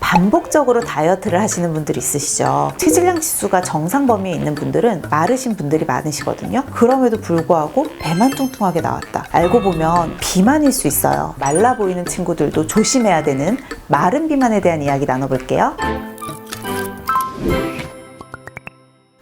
반복적으로 다이어트를 하시는 분들이 있으시죠. 체질량 지수가 정상 범위에 있는 분들은 마르신 분들이 많으시거든요. 그럼에도 불구하고 배만 뚱뚱하게 나왔다. 알고 보면 비만일 수 있어요. 말라 보이는 친구들도 조심해야 되는 마른 비만에 대한 이야기 나눠볼게요.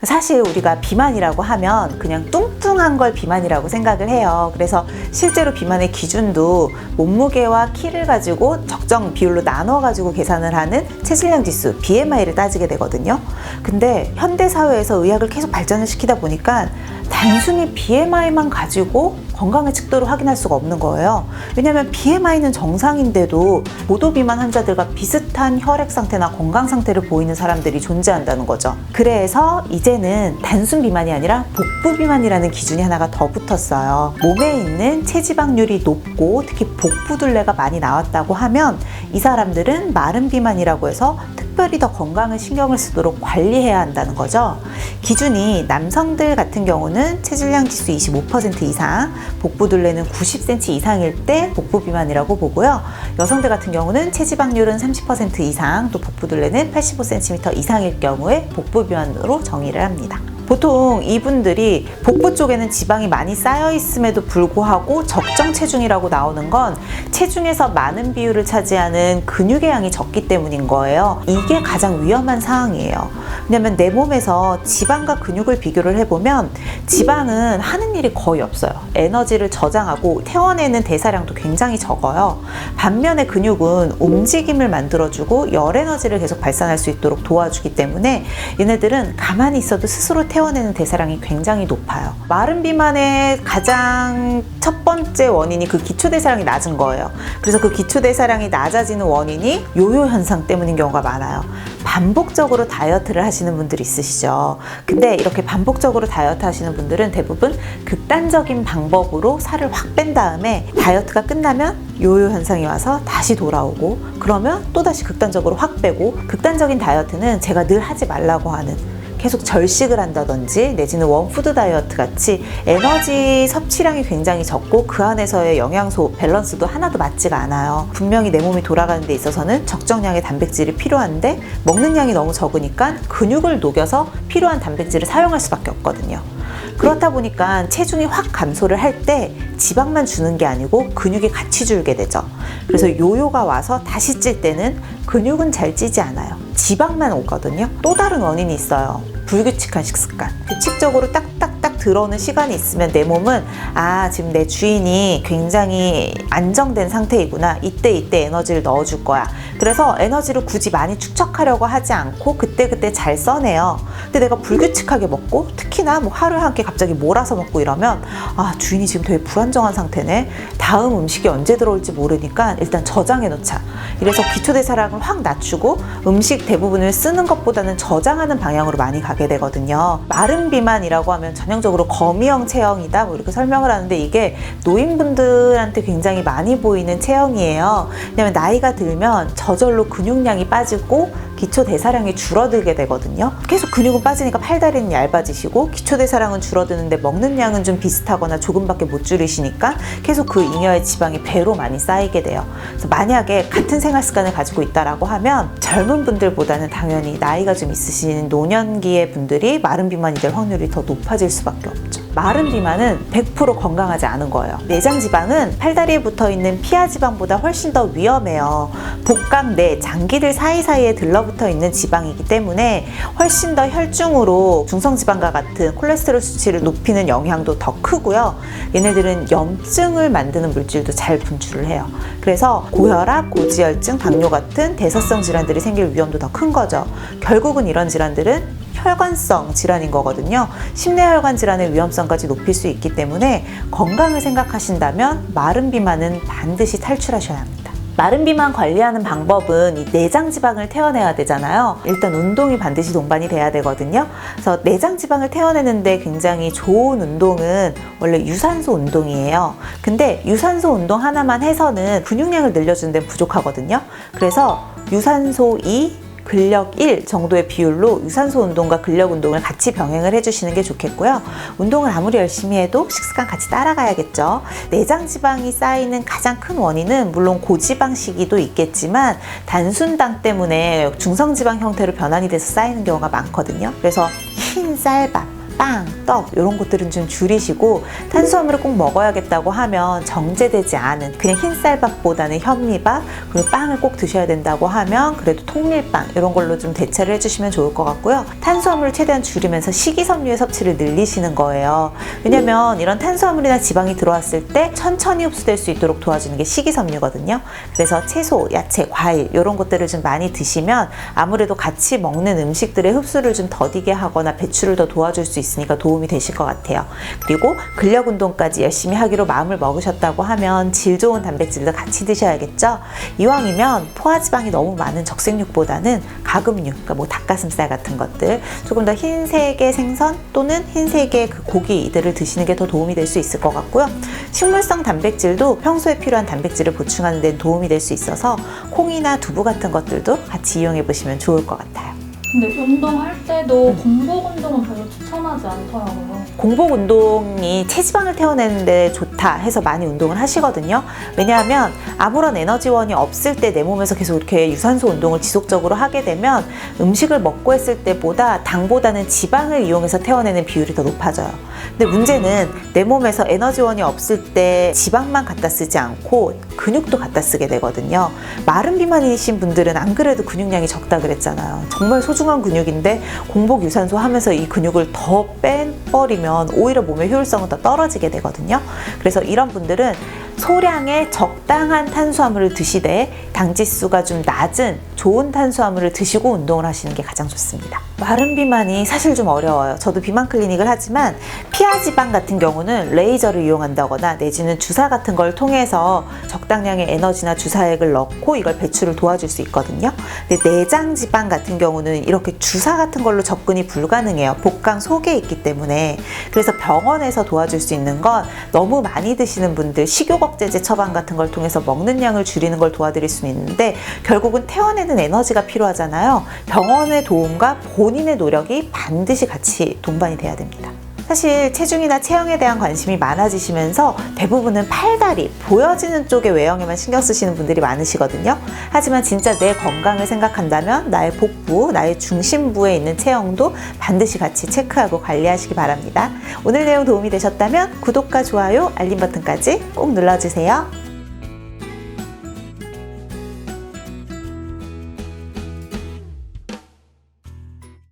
사실 우리가 비만이라고 하면 그냥 뚱뚱한 걸 비만이라고 생각을 해요. 그래서 실제로 비만의 기준도 몸무게와 키를 가지고 적정 비율로 나눠 가지고 계산을 하는 체질량 지수 BMI를 따지게 되거든요. 근데 현대 사회에서 의학을 계속 발전을 시키다 보니까 단순히 BMI만 가지고 건강의 척도를 확인할 수가 없는 거예요. 왜냐하면 BMI는 정상인데도 고도비만 환자들과 비슷한 혈액 상태나 건강 상태를 보이는 사람들이 존재한다는 거죠. 그래서 이제는 단순 비만이 아니라 복부 비만이라는 기준이 하나가 더 붙었어요. 몸에 있는 체지방률이 높고 특히 복부 둘레가 많이 나왔다고 하면 이 사람들은 마른 비만이라고 해서 특별히 더 건강을 신경을 쓰도록 관리해야 한다는 거죠. 기준이 남성들 같은 경우는 체질량 지수 25% 이상, 복부 둘레는 90cm 이상일 때 복부 비만이라고 보고요. 여성들 같은 경우는 체지방률은 30% 이상, 또 복부 둘레는 85cm 이상일 경우에 복부 비만으로 정의를 합니다. 보통 이분들이 복부 쪽에는 지방이 많이 쌓여 있음에도 불구하고 적정 체중이라고 나오는 건 체중에서 많은 비율을 차지하는 근육의 양이 적기 때문인 거예요. 이게 가장 위험한 상황이에요. 왜냐면 내 몸에서 지방과 근육을 비교를 해보면 지방은 하는 일이 거의 없어요. 에너지를 저장하고 태워내는 대사량도 굉장히 적어요. 반면에 근육은 움직임을 만들어주고 열 에너지를 계속 발산할 수 있도록 도와주기 때문에 얘네들은 가만히 있어도 스스로 태워내는 대사량이 굉장히 높아요. 마른 비만의 가장 첫 번째 원인이 그 기초대사량이 낮은 거예요. 그래서 그 기초대사량이 낮아지는 원인이 요요 현상 때문인 경우가 많아요. 반복적으로 다이어트를 하시는 분들이 있으시죠. 근데 이렇게 반복적으로 다이어트 하시는 분들은 대부분 극단적인 방법으로 살을 확 뺀 다음에 다이어트가 끝나면 요요 현상이 와서 다시 돌아오고, 그러면 또다시 극단적으로 확 빼고, 극단적인 다이어트는 제가 늘 하지 말라고 하는, 계속 절식을 한다든지 내지는 원푸드 다이어트 같이 에너지 섭취량이 굉장히 적고 그 안에서의 영양소 밸런스도 하나도 맞지가 않아요. 분명히 내 몸이 돌아가는 데 있어서는 적정량의 단백질이 필요한데 먹는 양이 너무 적으니까 근육을 녹여서 필요한 단백질을 사용할 수밖에 없거든요. 그렇다 보니까 체중이 확 감소를 할 때 지방만 주는 게 아니고 근육이 같이 줄게 되죠. 그래서 요요가 와서 다시 찔 때는 근육은 잘 찌지 않아요. 지방만 오거든요. 또 다른 원인이 있어요. 불규칙한 식습관. 규칙적으로 딱딱딱 들어오는 시간이 있으면 내 몸은 지금 내 주인이 굉장히 안정된 상태이구나. 이때 에너지를 넣어줄 거야. 그래서 에너지를 굳이 많이 축적하려고 하지 않고 그때 잘 써내요. 근데 내가 불규칙하게 먹고 특히나 뭐 하루에 한 끼 갑자기 몰아서 먹고 이러면 주인이 지금 되게 불안정한 상태네. 다음 음식이 언제 들어올지 모르니까 일단 저장해 놓자. 이래서 기초대사량을 확 낮추고 음식 대부분을 쓰는 것보다는 저장하는 방향으로 많이 가게 되거든요. 마른 비만이라고 하면 전형적으로 거미형 체형이다 뭐 이렇게 설명을 하는데 이게 노인분들한테 굉장히 많이 보이는 체형이에요. 왜냐면 나이가 들면 저절로 근육량이 빠지고 기초 대사량이 줄어들게 되거든요. 계속 근육은 빠지니까 팔다리는 얇아지시고 기초 대사량은 줄어드는데 먹는 양은 좀 비슷하거나 조금밖에 못 줄이시니까 계속 그 잉여의 지방이 배로 많이 쌓이게 돼요. 그래서 만약에 같은 생활 습관을 가지고 있다라고 하면 젊은 분들보다는 당연히 나이가 좀 있으신 노년기의 분들이 마른 비만이 될 확률이 더 높아질 수밖에 없죠. 마른 비만은 100% 건강하지 않은 거예요. 내장 지방은 팔다리에 붙어 있는 피하 지방보다 훨씬 더 위험해요. 복강 내 장기들 사이사이에 들러붙어 있는 지방이기 때문에 훨씬 더 혈중으로 중성지방과 같은 콜레스테롤 수치를 높이는 영향도 더 크고요. 얘네들은 염증을 만드는 물질도 잘 분출을 해요. 그래서 고혈압, 고지혈증, 당뇨 같은 대사성 질환들이 생길 위험도 더 큰 거죠. 결국은 이런 질환들은 혈관성 질환인 거거든요. 심내혈관 질환의 위험성까지 높일 수 있기 때문에 건강을 생각하신다면 마른 비만은 반드시 탈출하셔야 합니다. 마른 비만 관리하는 방법은 이 내장 지방을 태워내야 되잖아요. 일단 운동이 반드시 동반이 돼야 되거든요. 그래서 내장 지방을 태워내는데 굉장히 좋은 운동은 원래 유산소 운동이에요. 근데 유산소 운동 하나만 해서는 근육량을 늘려주는 데는 부족하거든요. 그래서 유산소 2, 근력 1 정도의 비율로 유산소 운동과 근력 운동을 같이 병행을 해주시는 게 좋겠고요. 운동을 아무리 열심히 해도 식습관 같이 따라가야겠죠. 내장 지방이 쌓이는 가장 큰 원인은 물론 고지방 식이도 있겠지만 단순당 때문에 중성지방 형태로 변환이 돼서 쌓이는 경우가 많거든요. 그래서 흰 쌀밥, 빵, 떡 이런 것들은 좀 줄이시고 탄수화물을 꼭 먹어야겠다고 하면 정제되지 않은 그냥 흰쌀밥보다는 현미밥 그리고 빵을 꼭 드셔야 된다고 하면 그래도 통밀빵 이런 걸로 좀 대체를 해주시면 좋을 것 같고요. 탄수화물을 최대한 줄이면서 식이섬유의 섭취를 늘리시는 거예요. 왜냐면 이런 탄수화물이나 지방이 들어왔을 때 천천히 흡수될 수 있도록 도와주는 게 식이섬유거든요. 그래서 채소, 야채, 과일 이런 것들을 좀 많이 드시면 아무래도 같이 먹는 음식들의 흡수를 좀 더디게 하거나 배출을 더 도와줄 수 있으니까 도움이 되실 것 같아요. 그리고 근력 운동까지 열심히 하기로 마음을 먹으셨다고 하면 질 좋은 단백질도 같이 드셔야겠죠. 이왕이면 포화지방이 너무 많은 적색육보다는 가금육, 그러니까 뭐 닭가슴살 같은 것들, 조금 더 흰색의 생선 또는 흰색의 그 고기들을 드시는 게 더 도움이 될 수 있을 것 같고요. 식물성 단백질도 평소에 필요한 단백질을 보충하는 데 도움이 될 수 있어서 콩이나 두부 같은 것들도 같이 이용해 보시면 좋을 것 같아요. 근데 운동할 때도 공복 운동은 별로 추천하지 않더라고요. 공복 운동이 체지방을 태워내는 데 좋다 해서 많이 운동을 하시거든요. 왜냐하면 아무런 에너지원이 없을 때 내 몸에서 계속 이렇게 유산소 운동을 지속적으로 하게 되면 음식을 먹고 했을 때보다 당보다는 지방을 이용해서 태워내는 비율이 더 높아져요. 근데 문제는 내 몸에서 에너지원이 없을 때 지방만 갖다 쓰지 않고 근육도 갖다 쓰게 되거든요. 마른 비만이신 분들은 안 그래도 근육량이 적다 그랬잖아요. 정말 소중한 근육인데 공복 유산소 하면서 이 근육을 더 빼버리면 오히려 몸의 효율성은 더 떨어지게 되거든요. 그래서 이런 분들은 소량의 적당한 탄수화물을 드시되 당지수가 좀 낮은 좋은 탄수화물을 드시고 운동을 하시는 게 가장 좋습니다. 마른 비만이 사실 좀 어려워요. 저도 비만 클리닉을 하지만 피하지방 같은 경우는 레이저를 이용한다거나 내지는 주사 같은 걸 통해서 적당량의 에너지나 주사액을 넣고 이걸 배출을 도와줄 수 있거든요. 근데 내장 지방 같은 경우는 이렇게 주사 같은 걸로 접근이 불가능해요. 복강 속에 있기 때문에. 그래서 병원에서 도와줄 수 있는 건 너무 많이 드시는 분들 식욕억제제 처방 같은 걸 통해서 먹는 양을 줄이는 걸 도와드릴 수는 있는데 결국은 태워내는 에너지가 필요하잖아요. 병원의 도움과 본인의 노력이 반드시 같이 동반이 돼야 됩니다. 사실 체중이나 체형에 대한 관심이 많아지시면서 대부분은 팔다리, 보여지는 쪽의 외형에만 신경 쓰시는 분들이 많으시거든요. 하지만 진짜 내 건강을 생각한다면 나의 복부, 나의 중심부에 있는 체형도 반드시 같이 체크하고 관리하시기 바랍니다. 오늘 내용 도움이 되셨다면 구독과 좋아요, 알림 버튼까지 꼭 눌러주세요.